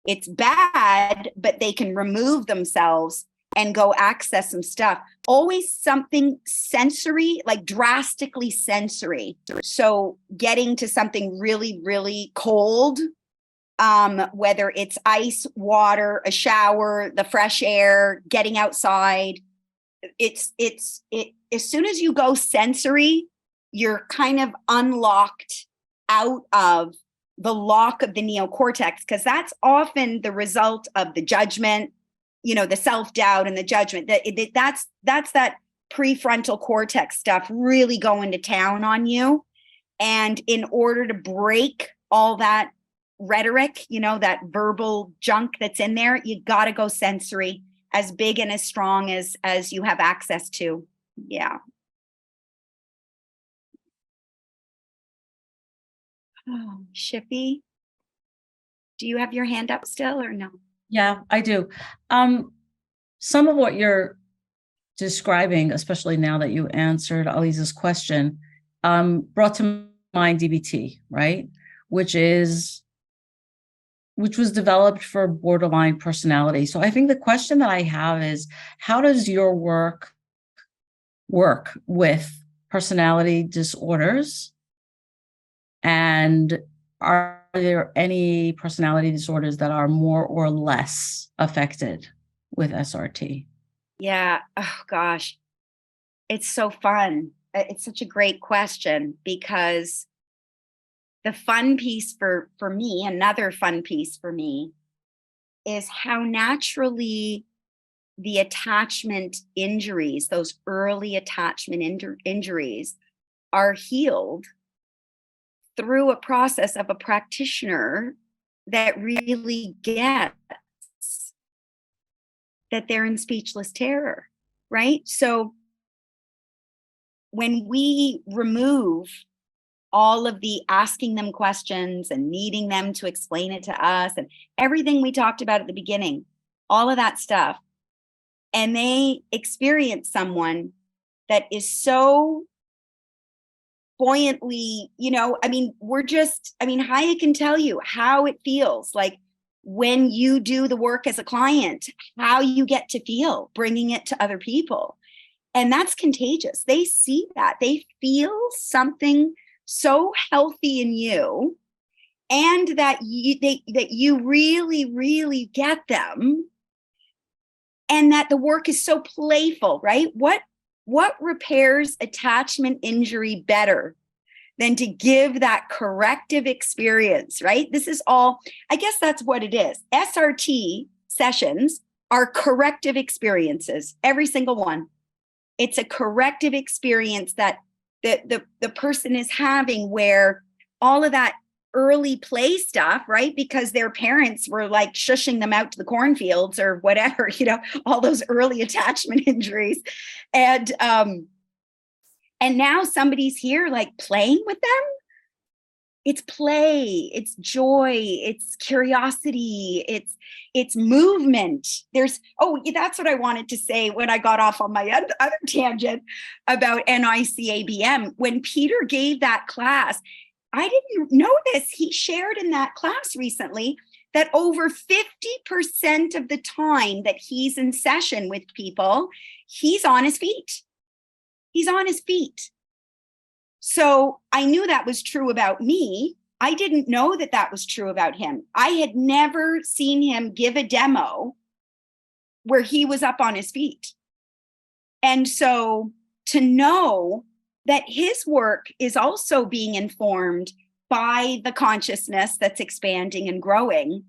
it's bad, but they can remove themselves and go access some stuff, always something sensory, like drastically sensory. So getting to something really, really cold, whether it's ice, water, a shower, the fresh air, getting outside, as soon as you go sensory, you're kind of unlocked out of the lock of the neocortex, because that's often the result of the judgment, the self-doubt and the judgment. That's that prefrontal cortex stuff really going to town on you. And in order to break all that rhetoric, that verbal junk that's in there, you got to go sensory, as big and as strong as you have access to. Yeah. Oh, Shippy, do you have your hand up still or no?
Yeah, I do. Some of what you're describing, especially now that you answered Aliza's question, brought to mind DBT, right? Which was developed for borderline personality. So I think the question that I have is, how does your work with personality disorders? And are there any personality disorders that are more or less affected with SRT?
Yeah. Oh, gosh. It's so fun. It's such a great question, because the fun piece for me, another fun piece for me, is how naturally the attachment injuries, those early attachment injuries, are healed through a process of a practitioner that really gets that they're in speechless terror, right? So when we remove all of the asking them questions and needing them to explain it to us and everything we talked about at the beginning, all of that stuff, and they experience someone that is so buoyantly, Haya can tell you how it feels like when you do the work as a client, how you get to feel bringing it to other people. And that's contagious. They see that. They feel something so healthy in you, and that you really, really get them, and that the work is so playful, right? What repairs attachment injury better than to give that corrective experience, right? This is all, I guess that's what it is. SRT sessions are corrective experiences, every single one. It's a corrective experience that the person is having, where all of that early play stuff, right? Because their parents were like shushing them out to the cornfields or whatever, all those early attachment injuries. And now somebody's here like playing with them. It's play, it's joy, it's curiosity, it's movement. That's what I wanted to say when I got off on my other tangent about NICABM. When Peter gave that class, I didn't know this. He shared in that class recently that over 50% of the time that he's in session with people, he's on his feet. He's on his feet. So I knew that was true about me. I didn't know that was true about him. I had never seen him give a demo where he was up on his feet. And so to know that his work is also being informed by the consciousness that's expanding and growing.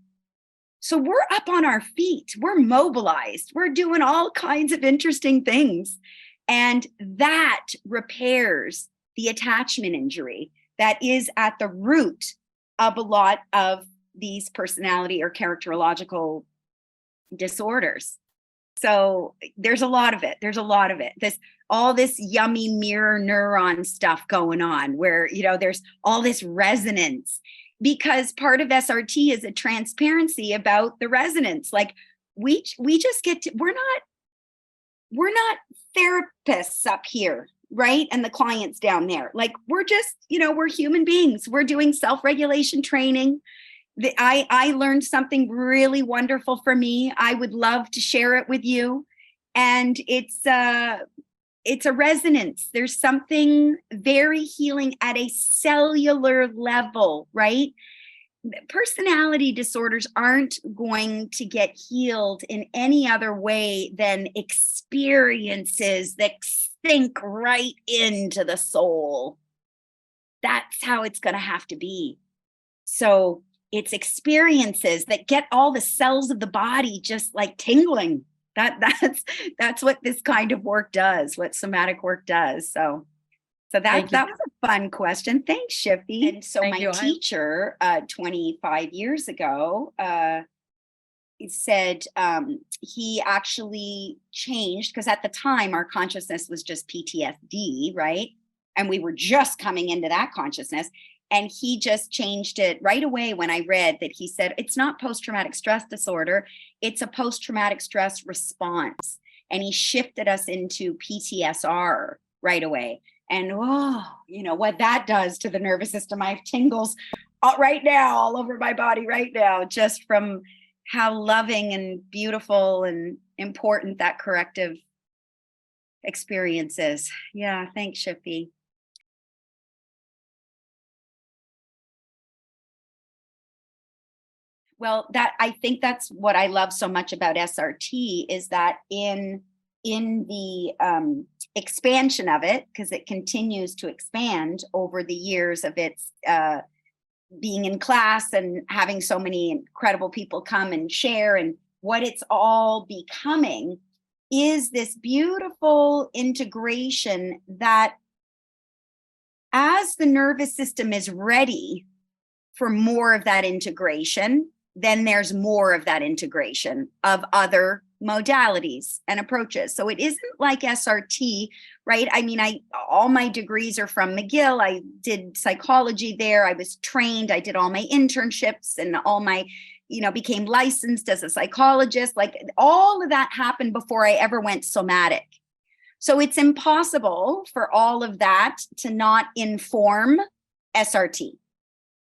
So we're up on our feet, we're mobilized, we're doing all kinds of interesting things. And that repairs the attachment injury that is at the root of a lot of these personality or characterological disorders. So there's a lot of it. All this yummy mirror neuron stuff going on where, there's all this resonance, because part of SRT is a transparency about the resonance. Like we just get to, we're not therapists up here, right? And the clients down there. Like we're just, we're human beings. We're doing self-regulation training. I learned something really wonderful for me. I would love to share it with you. And it's a resonance. There's something very healing at a cellular level, right? Personality disorders aren't going to get healed in any other way than experiences that sink right into the soul. That's how it's going to have to be. So it's experiences that get all the cells of the body just like tingling. That's what this kind of work does, what somatic work does. So that was a fun question. Thanks, Shifty. And so my teacher 25 years ago said he actually changed, because at the time our consciousness was just PTSD, right? And we were just coming into that consciousness. And he just changed it right away when I read that. He said, it's not post-traumatic stress disorder, it's a post-traumatic stress response. And he shifted us into PTSR right away. And what that does to the nervous system. I have tingles right now all over my body right now, just from how loving and beautiful and important that corrective experience is. Yeah, thanks, Shifty. Well, I think that's what I love so much about SRT, is that in the expansion of it, because it continues to expand over the years of its being in class and having so many incredible people come and share, and what it's all becoming is this beautiful integration that, as the nervous system is ready for more of that integration, then there's more of that integration of other modalities and approaches. So it isn't like SRT, right? I mean, all my degrees are from McGill. I did psychology there. I was trained. I did all my internships and all my, became licensed as a psychologist. Like all of that happened before I ever went somatic. So it's impossible for all of that to not inform SRT.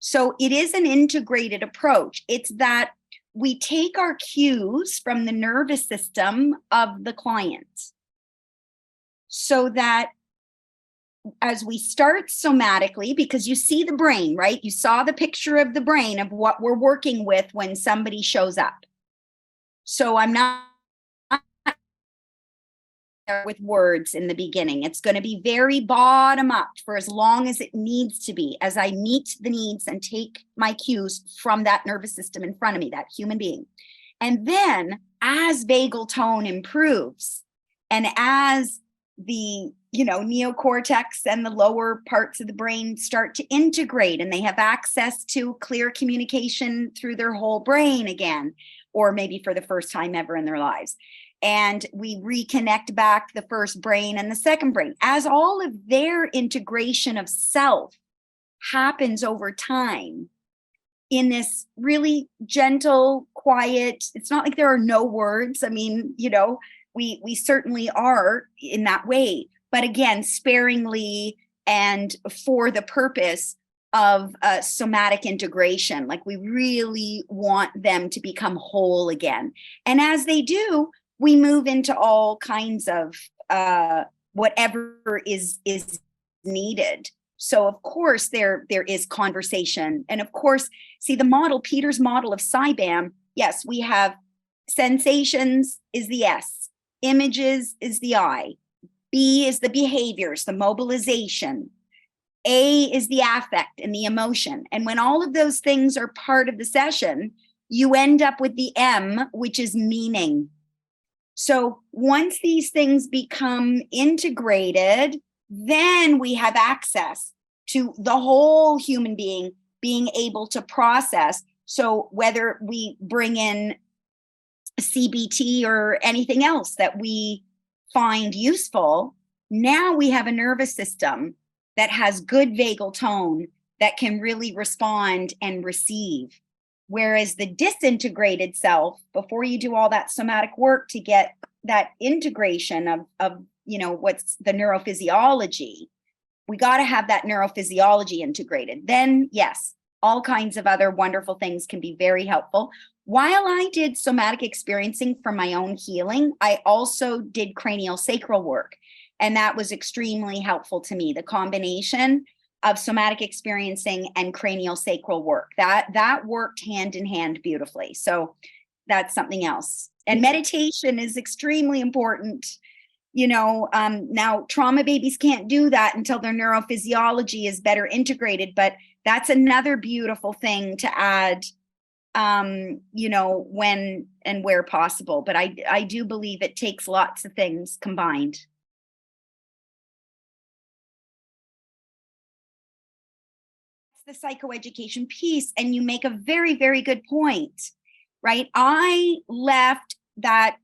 So it is an integrated approach. It's that we take our cues from the nervous system of the client, so that as we start somatically, because you see the brain, right? You saw the picture of the brain of what we're working with when somebody shows up. So I'm not with words in the beginning. It's going to be very bottom up for as long as it needs to be, as I meet the needs and take my cues from that nervous system in front of me, that human being. And then as vagal tone improves, and as the neocortex and the lower parts of the brain start to integrate, and they have access to clear communication through their whole brain again, or maybe for the first time ever in their lives, and we reconnect back the first brain and the second brain, as all of their integration of self happens over time in this really gentle, quiet, it's not like there are no words. I mean, we certainly are in that way, but again, sparingly and for the purpose of somatic integration. Like we really want them to become whole again. And as they do, we move into all kinds of whatever is needed. So of course there is conversation. And of course, see the model, Peter's model of SciBAM, yes, we have sensations is the S, images is the I, B is the behaviors, the mobilization. A is the affect and the emotion. And when all of those things are part of the session, you end up with the M, which is meaning. So once these things become integrated, then we have access to the whole human being being able to process. So whether we bring in CBT or anything else that we find useful, now we have a nervous system that has good vagal tone that can really respond and receive. Whereas the disintegrated self, before you do all that somatic work to get that integration of what's the neurophysiology, we got to have that neurophysiology integrated. Then, yes, all kinds of other wonderful things can be very helpful. While I did somatic experiencing for my own healing, I also did cranial sacral work. And that was extremely helpful to me. The combination of somatic experiencing and cranial sacral work, that worked hand in hand beautifully. So that's something else. And meditation is extremely important. Now trauma babies can't do that until their neurophysiology is better integrated, but that's another beautiful thing to add, when and where possible. But I do believe it takes lots of things combined. It's the psychoeducation piece, and you make a very, very good point, right? I left that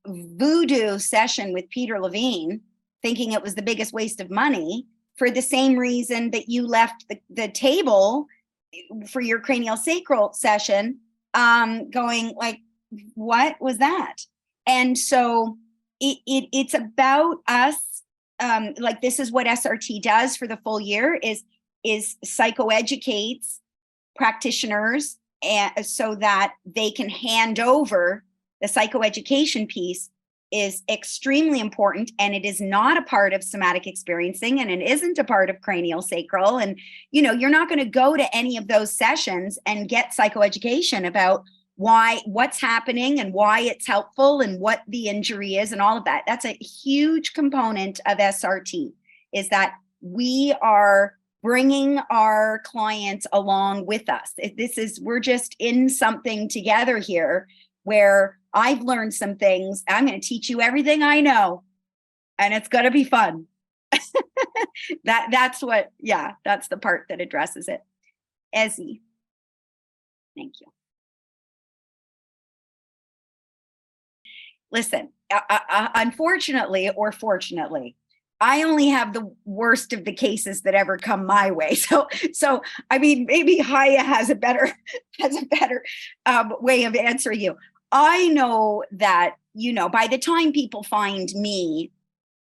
voodoo session with Peter Levine thinking it was the biggest waste of money for the same reason that you left the table for your cranial sacral session, going like, what was that? And so it's about us, like this is what SRT does for the full year is psychoeducates practitioners, and so that they can hand over the psychoeducation piece is extremely important, and it is not a part of somatic experiencing, and it isn't a part of cranial sacral. And you're not going to go to any of those sessions and get psychoeducation about what's happening and why it's helpful and what the injury is and all of that. That's a huge component of SRT, is that we are bringing our clients along with us. We're just in something together here, where I've learned some things. I'm going to teach you everything I know, and it's going to be fun. That's the part that addresses it. Ezzy. Thank you. Listen, unfortunately or fortunately, I only have the worst of the cases that ever come my way. So I mean, maybe Haya has a better way of answering you. I know that, by the time people find me,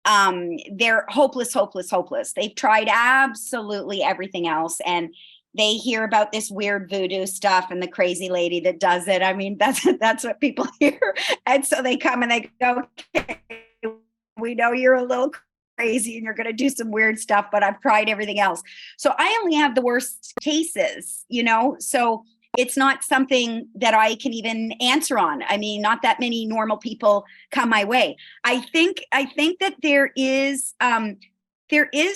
they're hopeless. They've tried absolutely everything else, and they hear about this weird voodoo stuff and the crazy lady that does it. I mean, that's what people hear. And so they come and they go, okay, we know you're a little crazy and you're going to do some weird stuff, but I've tried everything else. So I only have the worst cases, so it's not something that I can even answer on. I mean, not that many normal people come my way. I think that there is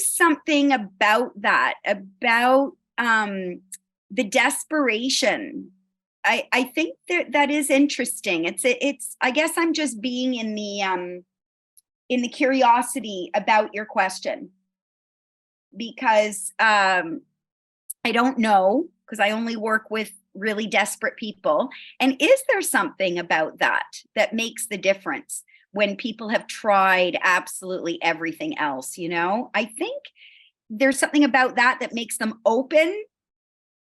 something about that, about the desperation. I think that is interesting. It's I guess I'm just being in the curiosity about your question, because I don't know, because I only work with really desperate people. And is there something about that makes the difference when people have tried absolutely everything else? I think there's something about that makes them open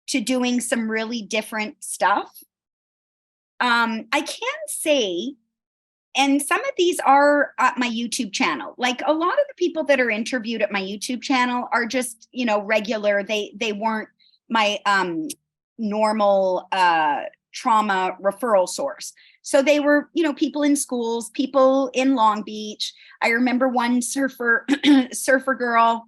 to doing some really different stuff. I can say, and some of these are at my YouTube channel. Like a lot of the people that are interviewed at my YouTube channel are just, regular. They weren't my normal trauma referral source. So they were, people in schools, people in Long Beach. I remember one surfer girl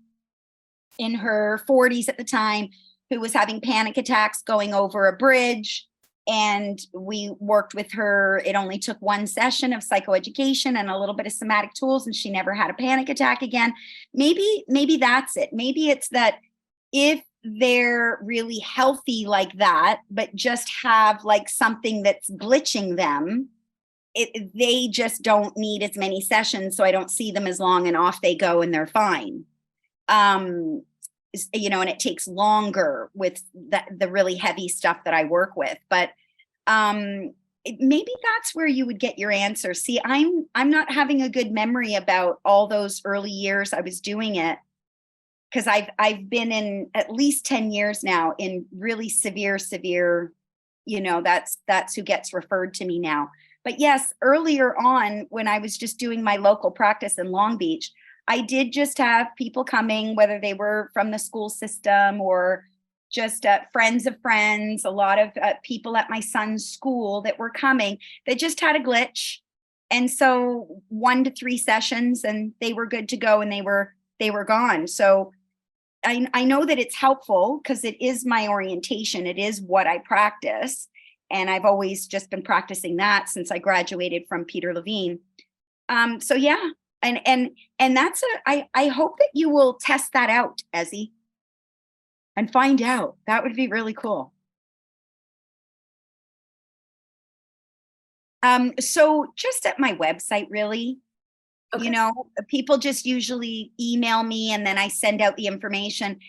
in her 40s at the time who was having panic attacks going over a bridge. And we worked with her. It only took one session of psychoeducation and a little bit of somatic tools, and she never had a panic attack again. Maybe that's it. Maybe it's that if they're really healthy like that, but just have like something that's glitching them, they just don't need as many sessions. So I don't see them as long, and off they go and they're fine. And it takes longer with the really heavy stuff that I work with, but maybe that's where you would get your answer. See, I'm not having a good memory about all those early years I was doing it, because I've been in at least 10 years now in really severe, that's who gets referred to me now. But yes, earlier on, when I was just doing my local practice in Long Beach, I did just have people coming, whether they were from the school system or just friends of friends, a lot of people at my son's school that were coming that just had a glitch. And so 1 to 3 sessions and they were good to go, and they were gone. So I know that it's helpful because it is my orientation. It is what I practice. And I've always just been practicing that since I graduated from Peter Levine. So yeah. And that's I hope that you will test that out, Ezzy, and find out. That would be really cool. So just at my website, really, okay. People just usually email me and then I send out the information.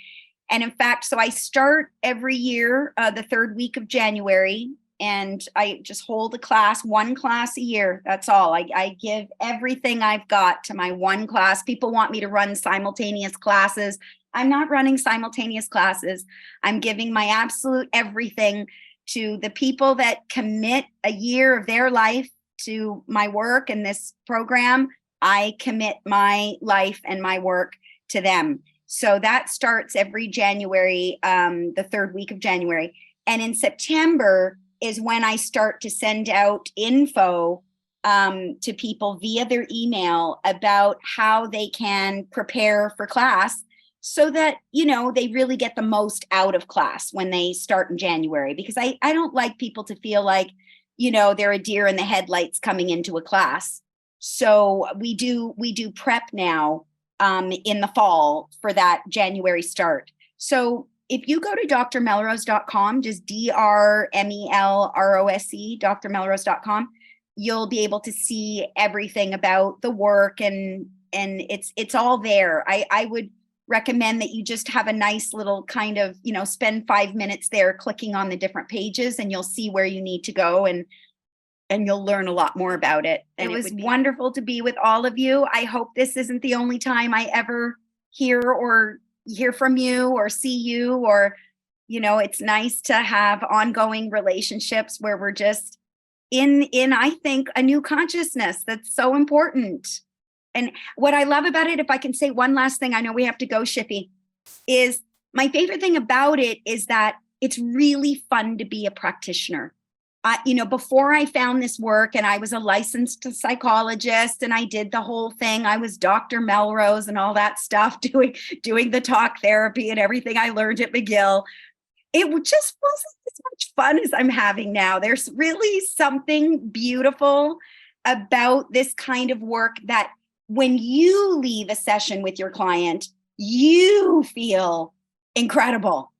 And in fact, so I start every year, the 3rd week of January, and I just hold a class, 1 class a year. That's all. I give everything I've got to my 1 class. People want me to run simultaneous classes. I'm not running simultaneous classes. I'm giving my absolute everything to the people that commit a year of their life to my work and this program. I commit my life and my work to them. So that starts every January, the 3rd week of January. And in September is when I start to send out info to people via their email about how they can prepare for class, so that, they really get the most out of class when they start in January. Because I don't like people to feel like, they're a deer in the headlights coming into a class. So we do prep now in the fall for that January start. So if you go to drmelrose.com, just DRMELROSE, drmelrose.com, you'll be able to see everything about the work, and it's all there. I would recommend that you just have a nice little kind of, spend 5 minutes there clicking on the different pages, and you'll see where you need to go, and you'll learn a lot more about it. And it was wonderful to be with all of you. I hope this isn't the only time I ever hear from you or see you, or, it's nice to have ongoing relationships where we're just in, I think, a new consciousness that's so important. And what I love about it, if I can say one last thing, I know we have to go, Shiffy, is my favorite thing about it is that it's really fun to be a practitioner. Before I found this work, and I was a licensed psychologist, and I did the whole thing. I was Dr. Melrose and all that stuff, doing the talk therapy and everything I learned at McGill. It just wasn't as much fun as I'm having now. There's really something beautiful about this kind of work that when you leave a session with your client, you feel incredible.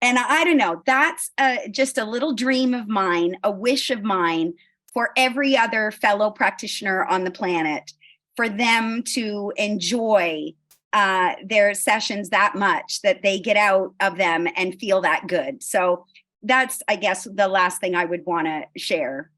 And I don't know, that's just a little dream of mine, a wish of mine for every other fellow practitioner on the planet, for them to enjoy their sessions that much that they get out of them and feel that good. So that's, I guess, the last thing I would want to share.